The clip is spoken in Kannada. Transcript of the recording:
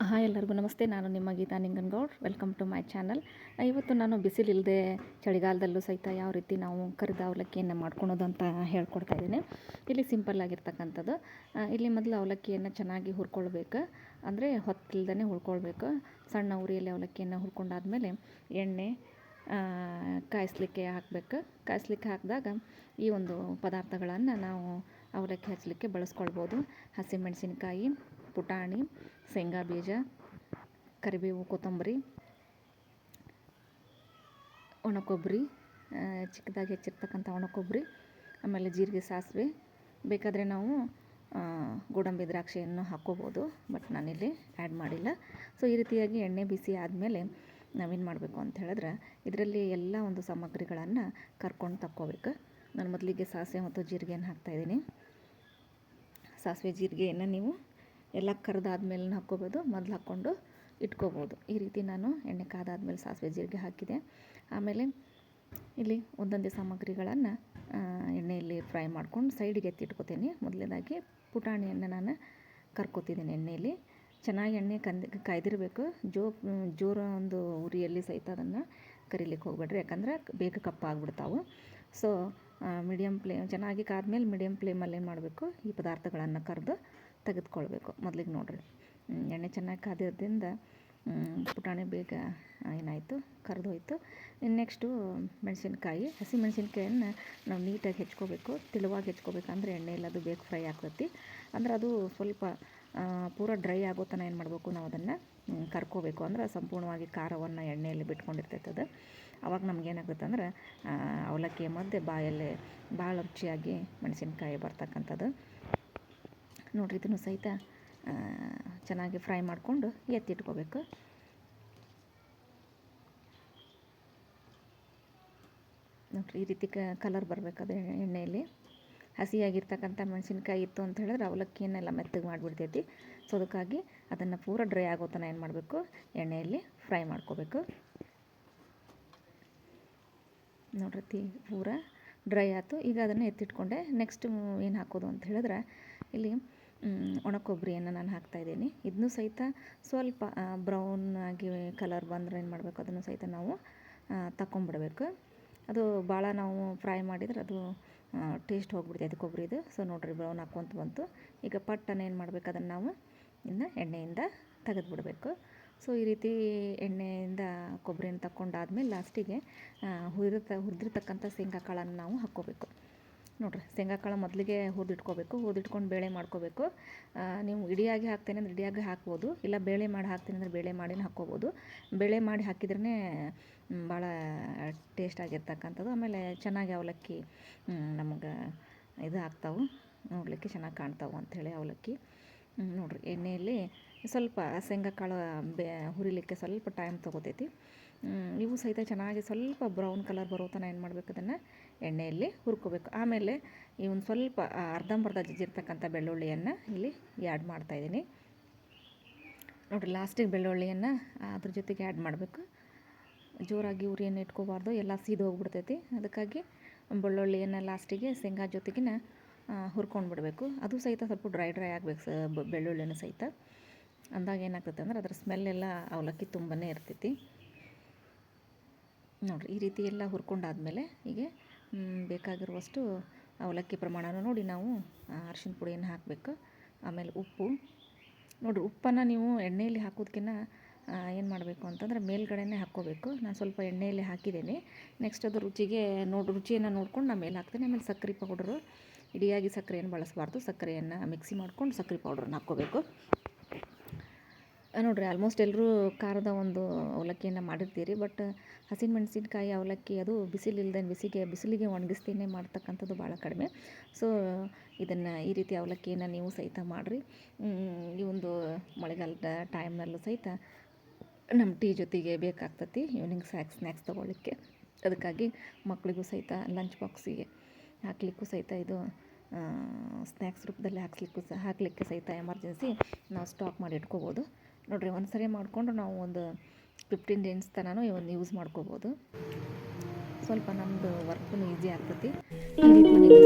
ಹಾಯ್ ಎಲ್ಲರಿಗೂ ನಮಸ್ತೆ. ನಾನು ನಿಮ್ಮ Geeta Ninganagoud. Welcome to my channel. ಇವತ್ತು ನಾನು ಬಿಸಿಲಿಲ್ಲದೆ ಚಳಿಗಾಲದಲ್ಲೂ ಸಹಿತ ಯಾವ ರೀತಿ ನಾವು ಕರಿದ ಅವಲಕ್ಕಿಯನ್ನು ಮಾಡ್ಕೊಳೋದು ಅಂತ ಹೇಳ್ಕೊಡ್ತಾ ಇದ್ದೀನಿ. ಇಲ್ಲಿ ಸಿಂಪಲ್ ಆಗಿರ್ತಕ್ಕಂಥದ್ದು. ಇಲ್ಲಿ ಮೊದಲು ಅವಲಕ್ಕಿಯನ್ನು ಚೆನ್ನಾಗಿ ಹುರ್ಕೊಳ್ಬೇಕು, ಅಂದರೆ ಹೊತ್ತಿಲ್ದೇ ಹುರ್ಕೊಳ್ಬೇಕು. ಸಣ್ಣ ಉರಿಯಲ್ಲಿ ಅವಲಕ್ಕಿಯನ್ನು ಹುರ್ಕೊಂಡಾದ್ಮೇಲೆ ಎಣ್ಣೆ ಕಾಯಿಸ್ಲಿಕ್ಕೆ ಹಾಕಬೇಕು. ಕಾಯಿಸ್ಲಿಕ್ಕೆ ಹಾಕಿದಾಗ ಈ ಒಂದು ಪದಾರ್ಥಗಳನ್ನು ನಾವು ಅವಲಕ್ಕಿ ಹಚ್ಚಲಿಕ್ಕೆ ಬಳಸ್ಕೊಳ್ಬೋದು. ಹಸಿಮೆಣಸಿನ್ಕಾಯಿ, ಪುಟಾಣಿ, ಶೇಂಗಾ ಬೀಜ, ಕರಿಬೇವು, ಕೊತ್ತಂಬರಿ, ಒಣಕೊಬ್ಬರಿ, ಚಿಕ್ಕದಾಗಿ ಹೆಚ್ಚಿರ್ತಕ್ಕಂಥ ಒಣಕೊಬ್ಬರಿ, ಆಮೇಲೆ ಜೀರಿಗೆ, ಸಾಸಿವೆ. ಬೇಕಾದರೆ ನಾವು ಗೋಡಂಬಿ ದ್ರಾಕ್ಷಿಯನ್ನು ಹಾಕ್ಕೋಬೋದು, ಬಟ್ ನಾನಿಲ್ಲಿ ಆ್ಯಡ್ ಮಾಡಿಲ್ಲ. ಸೊ ಈ ರೀತಿಯಾಗಿ ಎಣ್ಣೆ ಬಿಸಿ ಆದಮೇಲೆ ನಾವೇನು ಮಾಡಬೇಕು ಅಂತ ಹೇಳಿದ್ರೆ, ಇದರಲ್ಲಿ ಎಲ್ಲ ಒಂದು ಸಾಮಗ್ರಿಗಳನ್ನು ಕರ್ಕೊಂಡು ತಕ್ಕೋಬೇಕು. ನಾನು ಮೊದಲಿಗೆ ಸಾಸಿವೆ ಮತ್ತು ಜೀರಿಗೆಯನ್ನು ಹಾಕ್ತಾಯಿದ್ದೀನಿ. ಸಾಸಿವೆ ಜೀರಿಗೆಯನ್ನು ನೀವು ಎಲ್ಲ ಕರೆದಾದ್ಮೇಲೆ ಹಾಕ್ಕೋಬೋದು, ಮೊದಲು ಹಾಕ್ಕೊಂಡು ಇಟ್ಕೋಬೋದು. ಈ ರೀತಿ ನಾನು ಎಣ್ಣೆ ಕಾದಾದ್ಮೇಲೆ ಸಾಸಿವೆ ಜೀರಿಗೆ ಹಾಕಿದೆ. ಆಮೇಲೆ ಇಲ್ಲಿ ಒಂದೊಂದೇ ಸಾಮಗ್ರಿಗಳನ್ನು ಎಣ್ಣೆಯಲ್ಲಿ ಫ್ರೈ ಮಾಡ್ಕೊಂಡು ಸೈಡಿಗೆ ಎತ್ತಿಟ್ಕೋತೀನಿ. ಮೊದಲನೇದಾಗಿ ಪುಟಾಣಿಯನ್ನು ನಾನು ಕರ್ಕೋತಿದ್ದೀನಿ ಎಣ್ಣೆಯಲ್ಲಿ. ಚೆನ್ನಾಗಿ ಎಣ್ಣೆ ಕಾಯ್ದಿರಬೇಕು. ಜೋರ ಒಂದು ಉರಿಯಲ್ಲಿ ಸಹಿತ ಅದನ್ನು ಕರಿಲಿಕ್ಕೆ ಹೋಗ್ಬೇಡ್ರಿ, ಯಾಕಂದರೆ ಬೇಗ ಕಪ್ಪಾಗ್ಬಿಡ್ತಾವೆ. ಸೊ ಮೀಡಿಯಮ್ ಫ್ಲೇಮ್ ಚೆನ್ನಾಗಿ ಕಾದ್ಮೇಲೆ ಮೀಡಿಯಮ್ ಫ್ಲೇಮಲ್ಲಿ ಏನು ಮಾಡಬೇಕು, ಈ ಪದಾರ್ಥಗಳನ್ನು ಕರೆದು ತೆಗೆದುಕೊಳ್ಬೇಕು. ಮೊದಲಿಗೆ ನೋಡಿರಿ, ಎಣ್ಣೆ ಚೆನ್ನಾಗಿ ಕಾದಿರೋದ್ರಿಂದ ಪುಟಾಣಿ ಬೇಗ ಏನಾಯಿತು, ಕರೆದೋಯ್ತು. ನೆಕ್ಸ್ಟು ಮೆಣಸಿನ್ಕಾಯಿ, ಹಸಿ ಮೆಣಸಿನ್ಕಾಯನ್ನು ನಾವು ನೀಟಾಗಿ ಹೆಚ್ಕೋಬೇಕು, ತೆಳುವಾಗಿ ಹೆಚ್ಕೋಬೇಕು. ಅಂದರೆ ಎಣ್ಣೆಯಲ್ಲಿ ಅದು ಬೇಗ ಫ್ರೈ ಆಗ್ತೈತಿ. ಅಂದರೆ ಅದು ಸ್ವಲ್ಪ ಪೂರ ಡ್ರೈ ಆಗೋ ತನಕ ಏನು ಮಾಡಬೇಕು, ನಾವು ಅದನ್ನು ಕರ್ಕೋಬೇಕು. ಅಂದ್ರೆ ಸಂಪೂರ್ಣವಾಗಿ ಖಾರವನ್ನು ಎಣ್ಣೆಯಲ್ಲಿ ಬಿಟ್ಕೊಂಡಿರ್ತೈತೆ ಅದು. ಆವಾಗ ನಮಗೇನಾಗುತ್ತೆ ಅಂದ್ರೆ ಅವಲಕ್ಕಿಯ ಮಧ್ಯೆ ಬಾಯಲ್ಲಿ ಭಾಳ ರುಚಿಯಾಗಿ ಮೆಣಸಿನ್ಕಾಯಿ ಬರ್ತಕ್ಕಂಥದ್ದು. ನೋಡಿರಿ, ಇದನ್ನು ಸಹಿತ ಚೆನ್ನಾಗಿ ಫ್ರೈ ಮಾಡಿಕೊಂಡು ಎತ್ತಿಟ್ಕೋಬೇಕು. ನೋಡಿರಿ, ಈ ರೀತಿ ಕಲರ್ ಬರಬೇಕಾದ್ರೆ ಎಣ್ಣೆಯಲ್ಲಿ ಹಸಿಯಾಗಿರ್ತಕ್ಕಂಥ ಮೆಣಸಿನ್ಕಾಯಿ ಇತ್ತು ಅಂತ ಹೇಳಿದ್ರೆ ಅವಲಕ್ಕಿಯನ್ನೆಲ್ಲ ಮೆತ್ತಗೆ ಮಾಡಿಬಿಡ್ತೈತಿ. ಸೊ ಅದಕ್ಕಾಗಿ ಅದನ್ನು ಪೂರ ಡ್ರೈ ಆಗೋ ತನಕ ಏನು ಮಾಡಬೇಕು, ಎಣ್ಣೆಯಲ್ಲಿ ಫ್ರೈ ಮಾಡ್ಕೋಬೇಕು. ನೋಡ್ರಿ, ಪೂರ ಡ್ರೈ ಆಯಿತು. ಈಗ ಅದನ್ನು ಎತ್ತಿಟ್ಕೊಂಡೆ. ನೆಕ್ಸ್ಟ್ ಏನು ಹಾಕೋದು ಅಂತ ಹೇಳಿದ್ರೆ, ಇಲ್ಲಿ ಒಣಕೊಬ್ಬರಿಯನ್ನು ನಾನು ಹಾಕ್ತಾಯಿದ್ದೀನಿ. ಇದನ್ನು ಸಹಿತ ಸ್ವಲ್ಪ ಬ್ರೌನ್ ಆಗಿ ಕಲರ್ ಬಂದರೆ ಏನು ಮಾಡಬೇಕು, ಅದನ್ನು ಸಹಿತ ನಾವು ತಗೊಂಬಿಡ್ಬೇಕು. ಅದು ಭಾಳ ನಾವು ಫ್ರೈ ಮಾಡಿದ್ರೆ ಅದು ಟೇಸ್ಟ್ ಹೋಗ್ಬಿಡ್ತೈತೆ ಕೊಬ್ಬರಿದು. ಸೊ ನೋಡಿರಿ, ಬ್ರೌನ್ ಹಾಕ್ಕೊಂತ ಬಂತು. ಈಗ ಪಟ್ಟನ್ನು ಏನು ಮಾಡಬೇಕು, ಅದನ್ನು ನಾವು ಇನ್ನು ಎಣ್ಣೆಯಿಂದ ತೆಗೆದುಬಿಡಬೇಕು. ಸೊ ಈ ರೀತಿ ಎಣ್ಣೆಯಿಂದ ಕೊಬ್ಬರಿಯನ್ನು ತಗೊಂಡಾದ್ಮೇಲೆ ಲಾಸ್ಟಿಗೆ ಹುರಿದಿರ್ತಕ್ಕಂಥ ಶೇಂಗಾ ಕಾಳನ್ನು ನಾವು ಹಾಕ್ಕೋಬೇಕು. ನೋಡಿರಿ, ಶೇಂಗಾ ಕಾಳು ಮೊದಲಿಗೆ ಹುರಿದಿಟ್ಕೋಬೇಕು. ಹುರಿದಿಟ್ಕೊಂಡು ಬೇಳೆ ಮಾಡ್ಕೋಬೇಕು. ನೀವು ಇಡಿಯಾಗಿ ಹಾಕ್ತೇನೆ ಅಂದರೆ ಇಡಿಯಾಗಿ ಹಾಕ್ಬೋದು, ಇಲ್ಲ ಬೇಳೆ ಮಾಡಿ ಹಾಕ್ತೀನಿ ಅಂದರೆ ಬೇಳೆ ಮಾಡಿನ ಹಾಕ್ಕೋಬೋದು. ಬೇಳೆ ಮಾಡಿ ಹಾಕಿದ್ರೇ ಭಾಳ ಟೇಸ್ಟ್ ಆಗಿರ್ತಕ್ಕಂಥದ್ದು. ಆಮೇಲೆ ಚೆನ್ನಾಗಿ ಅವಲಕ್ಕಿ ನಮಗೆ ಇದು ಆಗ್ತಾವೆ, ನೋಡಲಿಕ್ಕೆ ಚೆನ್ನಾಗಿ ಕಾಣ್ತಾವೆ ಅಂಥೇಳಿ ಅವಲಕ್ಕಿ. ನೋಡಿರಿ, ಎಣ್ಣೆಯಲ್ಲಿ ಸ್ವಲ್ಪ ಶೇಂಗಾ ಕಾಳು ಹುರಿಲಿಕ್ಕೆ ಸ್ವಲ್ಪ ಟೈಮ್ ತೊಗೋತೈತಿ. ಇವು ಸಹಿತ ಚೆನ್ನಾಗಿ ಸ್ವಲ್ಪ ಬ್ರೌನ್ ಕಲರ್ ಬರೋ ತನಕ ಏನು ಮಾಡಬೇಕು, ಅದನ್ನು ಎಣ್ಣೆಯಲ್ಲಿ ಹುರ್ಕೋಬೇಕು. ಆಮೇಲೆ ಈ ಒಂದು ಸ್ವಲ್ಪ ಅರ್ಧಂಬರ್ಧ ಜಜ್ಜಿರ್ತಕ್ಕಂಥ ಬೆಳ್ಳುಳ್ಳಿಯನ್ನು ಇಲ್ಲಿ ಆ್ಯಡ್ ಮಾಡ್ತಾಯಿದ್ದೀನಿ. ನೋಡಿರಿ, ಲಾಸ್ಟಿಗೆ ಬೆಳ್ಳುಳ್ಳಿಯನ್ನು ಅದ್ರ ಜೊತೆಗೆ ಆ್ಯಡ್ ಮಾಡಬೇಕು. ಜೋರಾಗಿ ಉರಿಯನ್ನು ಇಟ್ಕೋಬಾರ್ದು, ಎಲ್ಲ ಸೀದು ಹೋಗ್ಬಿಡ್ತೈತಿ. ಅದಕ್ಕಾಗಿ ಬೆಳ್ಳುಳ್ಳಿಯನ್ನು ಲಾಸ್ಟಿಗೆ ಶೇಂಗಾ ಜೊತೆಗಿನ ಹುರ್ಕೊಂಡು ಬಿಡಬೇಕು. ಅದು ಸಹಿತ ಸ್ವಲ್ಪ ಡ್ರೈ ಆಗಬೇಕು, ಬೆಳ್ಳುಳ್ಳಿನೂ ಸಹಿತ. ಅಂದಾಗ ಏನಾಗ್ತೈತೆ ಅಂದ್ರೆ ಅದರ ಸ್ಮೆಲ್ಲೆಲ್ಲ ಅವಲಕ್ಕಿ ತುಂಬನೇ ಇರ್ತೈತಿ. ನೋಡಿರಿ, ಈ ರೀತಿ ಎಲ್ಲ ಹುರ್ಕೊಂಡಾದ್ಮೇಲೆ ಹೀಗೆ ಬೇಕಾಗಿರುವಷ್ಟು ಅವಲಕ್ಕಿ ಪ್ರಮಾಣನ ನೋಡಿ ನಾವು ಅರಿಶಿನ ಪುಡಿಯನ್ನು ಹಾಕಬೇಕು. ಆಮೇಲೆ ಉಪ್ಪು. ನೋಡಿರಿ, ಉಪ್ಪನ್ನು ನೀವು ಎಣ್ಣೆಯಲ್ಲಿ ಹಾಕೋದಕ್ಕಿಂತ ಏನು ಮಾಡಬೇಕು ಅಂತಂದರೆ ಮೇಲ್ಗಡೆನೇ ಹಾಕ್ಕೋಬೇಕು. ನಾನು ಸ್ವಲ್ಪ ಎಣ್ಣೆಯಲ್ಲಿ ಹಾಕಿದ್ದೀನಿ. ನೆಕ್ಸ್ಟ್ ಅದು ರುಚಿಯನ್ನು ನೋಡ್ಕೊಂಡು ನಾನು ಮೇಲೆ ಹಾಕ್ತೇನೆ. ಆಮೇಲೆ ಸಕ್ಕರೆ ಪೌಡರು, ಇಡಿಯಾಗಿ ಸಕ್ಕರೆಯನ್ನು ಬಳಸಬಾರ್ದು. ಸಕ್ಕರೆಯನ್ನು ಮಿಕ್ಸಿ ಮಾಡ್ಕೊಂಡು ಸಕ್ಕರೆ ಪೌಡ್ರನ್ನ ಹಾಕ್ಕೋಬೇಕು. ನೋಡಿರಿ, ಆಲ್ಮೋಸ್ಟ್ ಎಲ್ಲರೂ ಖಾರದ ಒಂದು ಅವಲಕ್ಕಿಯನ್ನು ಮಾಡಿರ್ತೀರಿ. ಬಟ್ ಹಸಿಮೆಣಸಿನ್ಕಾಯಿ ಅವಲಕ್ಕಿ ಅದು ಬಿಸಿಲಿಲ್ಲದೆ ಬಿಸಿಲಿಗೆ ಒಣಗಿಸ್ತೀನಿ ಮಾಡ್ತಕ್ಕಂಥದ್ದು ಭಾಳ ಕಡಿಮೆ. ಸೊ ಇದನ್ನು ಈ ರೀತಿ ಅವಲಕ್ಕಿಯನ್ನು ನೀವು ಸಹಿತ ಮಾಡಿರಿ. ಈ ಒಂದು ಮಳೆಗಾಲದ ಟೈಮ್ನಲ್ಲೂ ಸಹಿತ ನಮ್ಮ ಟೀ ಜೊತೆಗೆ ಬೇಕಾಗ್ತತಿ, ಈವ್ನಿಂಗ್ ಸ್ನ್ಯಾಕ್ಸ್ ತೊಗೊಳ್ಳಿಕ್ಕೆ. ಅದಕ್ಕಾಗಿ ಮಕ್ಕಳಿಗೂ ಸಹಿತ ಲಂಚ್ ಬಾಕ್ಸಿಗೆ ಹಾಕಲಿಕ್ಕೂ ಸಹಿತ ಇದು ಸ್ನ್ಯಾಕ್ಸ್ ರೂಪದಲ್ಲಿ ಹಾಕಲಿಕ್ಕೆ ಸಹಿತ ಎಮರ್ಜೆನ್ಸಿ ನಾವು ಸ್ಟಾಕ್ ಮಾಡಿ ಇಟ್ಕೋಬೋದು. ನೋಡಿರಿ, ಒಂದು ಸರಿ ಮಾಡಿಕೊಂಡು ನಾವು ಒಂದು 15 ಡೇಸ್ ತನಕ ಯೂಸ್ ಮಾಡ್ಕೋಬೋದು. ಸ್ವಲ್ಪ ನಮ್ಮದು ವರ್ಕ್ನು ಈಸಿ ಆಗ್ತೈತಿ. ಈ ರೀತಿ ನೀವು